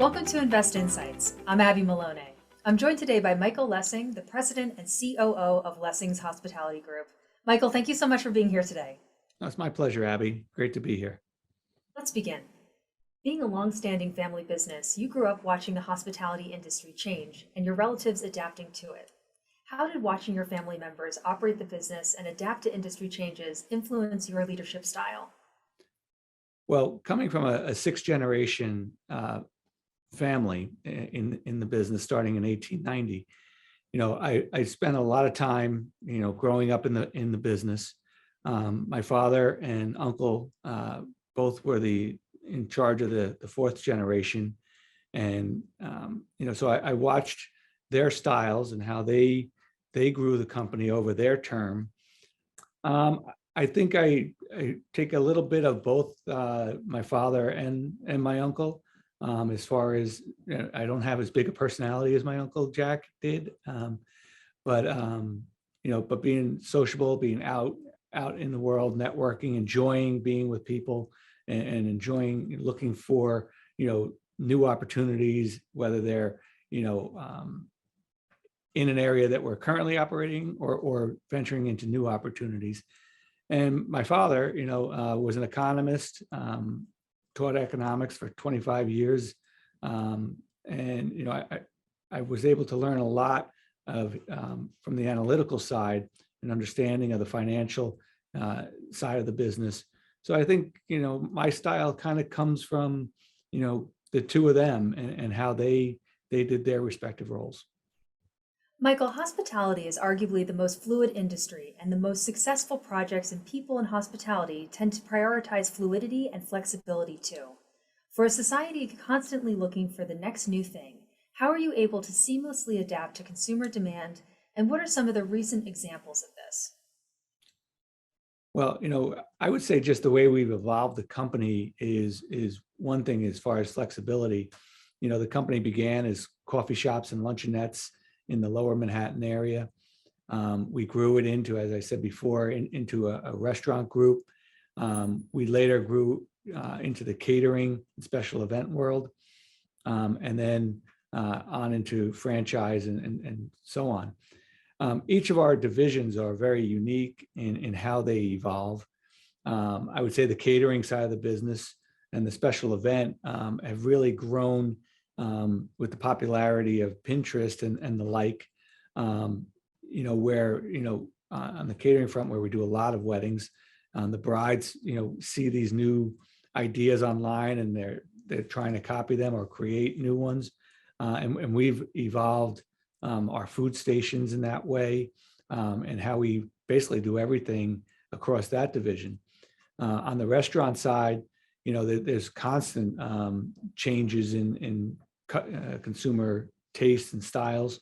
Welcome to Invest Insights. I'm Abby Maloney. I'm joined today by Michael Lessing, the President and COO of Lessing's Hospitality Group. Michael, thank you so much for being here today. It's my pleasure, Abby. Great to be here. Let's begin. Being a long-standing family business, you grew up watching the hospitality industry change and your relatives adapting to it. How did watching your family members operate the business and adapt to industry changes influence your leadership style? Well, coming from a sixth generation family in the business starting in 1890, I spent a lot of time, growing up in the business. My father and uncle both were in charge of the fourth generation, and so I watched their styles and how they grew the company over their term. I think I take a little bit of both my father and my uncle. As far as I don't have as big a personality as my uncle Jack did, but being sociable, being out in the world, networking, enjoying being with people, and enjoying looking for new opportunities, whether they're in an area that we're currently operating or venturing into new opportunities. And my father, was an economist, taught economics for 25 years. I was able to learn a lot from the analytical side and understanding of the financial side of the business. So I think, my style kind of comes from, the two of them and how they did their respective roles. Michael, hospitality is arguably the most fluid industry, and the most successful projects and people in hospitality tend to prioritize fluidity and flexibility too. For a society constantly looking for the next new thing, how are you able to seamlessly adapt to consumer demand, and what are some of the recent examples of this? Well, I would say just the way we've evolved the company is one thing as far as flexibility. The company began as coffee shops and luncheonettes in the lower Manhattan area. We grew it into, as I said before, into a restaurant group. We later grew into the catering and special event world, and then on into franchise and so on. Each of our divisions are very unique in how they evolve. I would say the catering side of the business and the special event have really grown with the popularity of Pinterest and the like, where, on the catering front, where we do a lot of weddings, the brides, see these new ideas online and they're trying to copy them or create new ones. And we've evolved our food stations in that way, and how we basically do everything across that division. On the restaurant side, there's constant changes in consumer tastes and styles.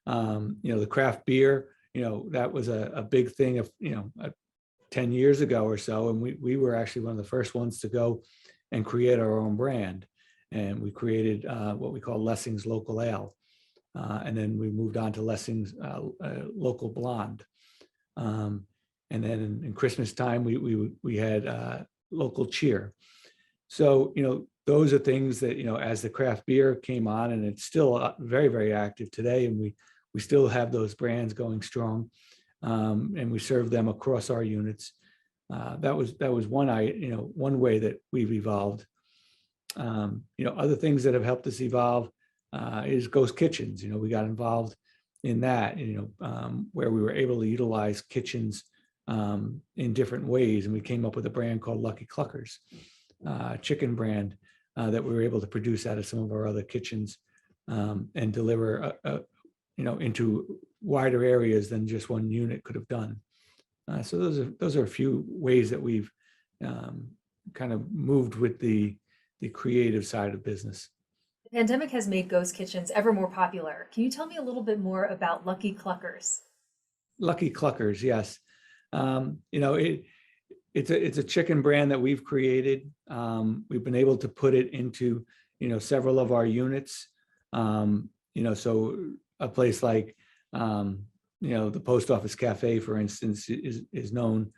The craft beer, that was a big thing of 10 years ago or so, and we were actually one of the first ones to go and create our own brand, and we created what we call Lessing's Local Ale, and then we moved on to Lessing's Local Blonde, and then in Christmas time we had Local Cheer. So those are things that as the craft beer came on, and it's still very, very active today, and we still have those brands going strong, and we serve them across our units. That was one way that we've evolved. Other things that have helped us evolve is ghost kitchens. We got involved in that, where we were able to utilize kitchens in different ways, and we came up with a brand called Lucky Cluckers, chicken brand that we were able to produce out of some of our other kitchens, and deliver into wider areas than just one unit could have done. So those are a few ways that we've kind of moved with the creative side of business. The pandemic has made ghost kitchens ever more popular. Can you tell me a little bit more about Lucky Cluckers? Lucky Cluckers, yes. It's a chicken brand that we've created. We've been able to put it into several of our units. So a place like the Post Office Cafe, for instance, is known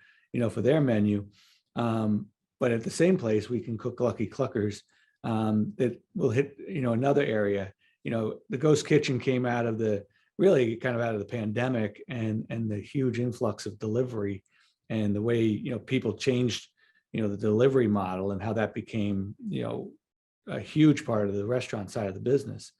for their menu. But at the same place, we can cook Lucky Cluckers that will hit, another area. The ghost kitchen came out of really kind of out of the pandemic and the huge influx of delivery and the way, people changed, the delivery model and how that became, a huge part of the restaurant side of the business.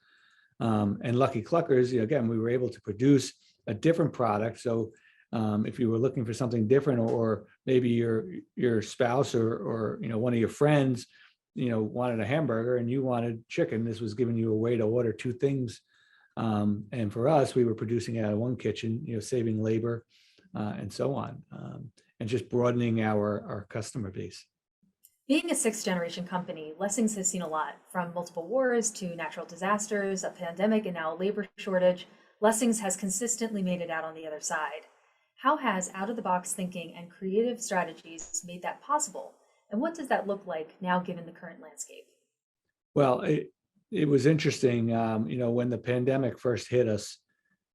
And Lucky Cluckers, again, we were able to produce a different product. So if you were looking for something different, or maybe your spouse or one of your friends, wanted a hamburger and you wanted chicken, this was giving you a way to order two things. And for us, we were producing it out of one kitchen, saving labor and so on, and just broadening our customer base. Being a sixth generation company, Lessings has seen a lot, from multiple wars to natural disasters, a pandemic, and now a labor shortage. Lessings has consistently made it out on the other side. How has out of the box thinking and creative strategies made that possible? And what does that look like now given the current landscape? Well, it was interesting, when the pandemic first hit us,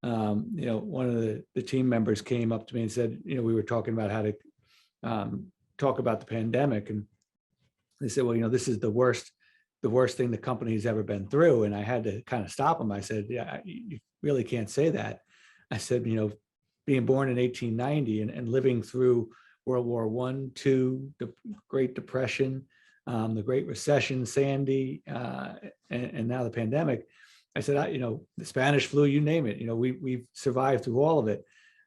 one of the team members came up to me and said, we were talking about how to talk about the pandemic. And they said, well, this is the worst thing the company's ever been through. And I had to kind of stop them. I said, yeah, you really can't say that. I said, being born in 1890 and living through World War I, II, the Great Depression, the Great Recession, Sandy, and now the pandemic. I said, the Spanish flu, you name it, we've survived through all of it.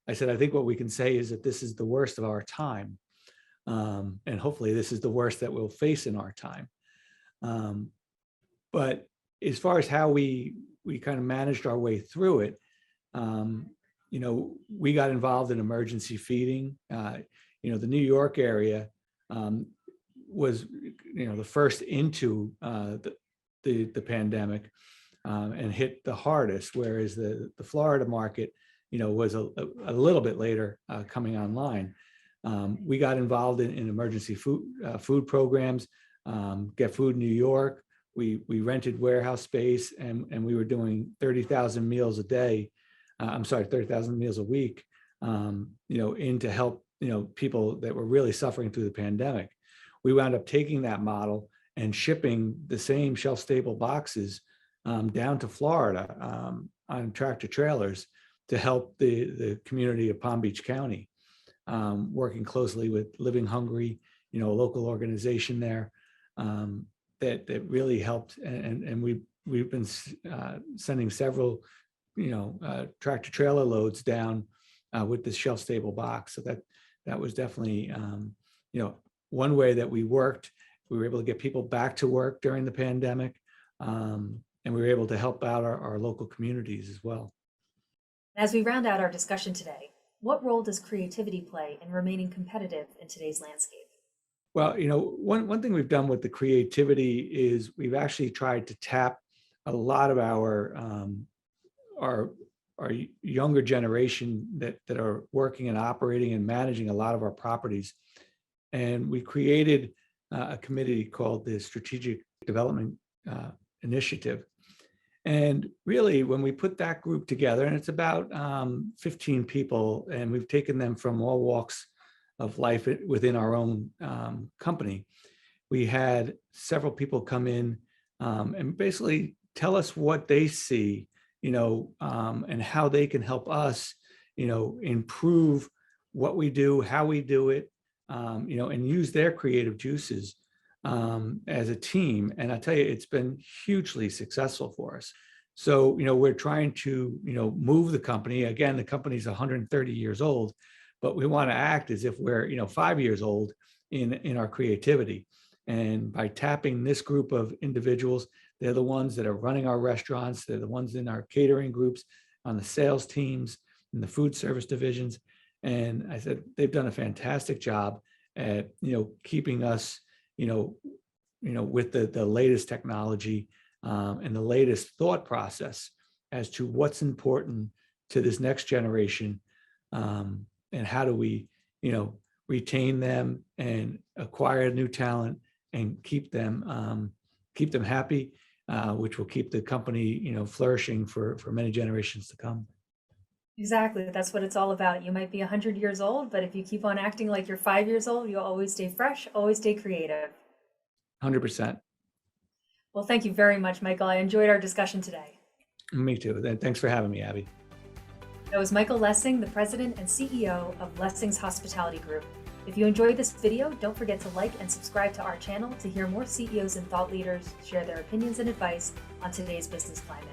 I said, I think what we can say is that this is the worst of our time. And hopefully this is the worst that we'll face in our time. But as far as how we kind of managed our way through it, we got involved in emergency feeding. The New York area was, the first into the pandemic and hit the hardest, whereas the Florida market, was a little bit later coming online. We got involved in emergency food programs, Get Food New York. We rented warehouse space and we were doing 30,000 meals a day. 30,000 meals a week, in to help, people that were really suffering through the pandemic. We wound up taking that model and shipping the same shelf-stable boxes down to Florida on tractor trailers to help the community of Palm Beach County, working closely with Living Hungry, a local organization there that really helped. And we've been sending several tractor trailer loads down with this shelf stable box. So that was definitely, one way that we worked. We were able to get people back to work during the pandemic. And we were able to help out our local communities as well. As we round out our discussion today, what role does creativity play in remaining competitive in today's landscape? Well, one thing we've done with the creativity is we've actually tried to tap a lot of our younger generation that are working and operating and managing a lot of our properties. And we created a committee called the Strategic Development Initiative. And really, when we put that group together, and it's about 15 people, and we've taken them from all walks of life within our own company, we had several people come in and basically tell us what they see, and how they can help us, improve what we do, how we do it, and use their creative juices as a team. And I tell you, it's been hugely successful for us. So, we're trying to, move the company. Again, the company's 130 years old, but we want to act as if we're, 5 years old in our creativity. And by tapping this group of individuals, they're the ones that are running our restaurants. They're the ones in our catering groups, on the sales teams, in the food service divisions. And I said, they've done a fantastic job at, keeping us, with the latest technology and the latest thought process as to what's important to this next generation, and how do we, retain them and acquire new talent and keep them happy, which will keep the company, flourishing for many generations to come. Exactly. That's what it's all about. You might be 100 years old, but if you keep on acting like you're 5 years old, you'll always stay fresh, always stay creative. 100%. Well, thank you very much, Michael. I enjoyed our discussion today. Me too. And thanks for having me, Abby. That was Michael Lessing, the president and CEO of Lessing's Hospitality Group. If you enjoyed this video, don't forget to like and subscribe to our channel to hear more CEOs and thought leaders share their opinions and advice on today's business climate.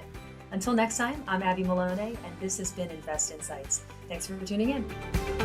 Until next time, I'm Abby Malone, and this has been Invest Insights. Thanks for tuning in.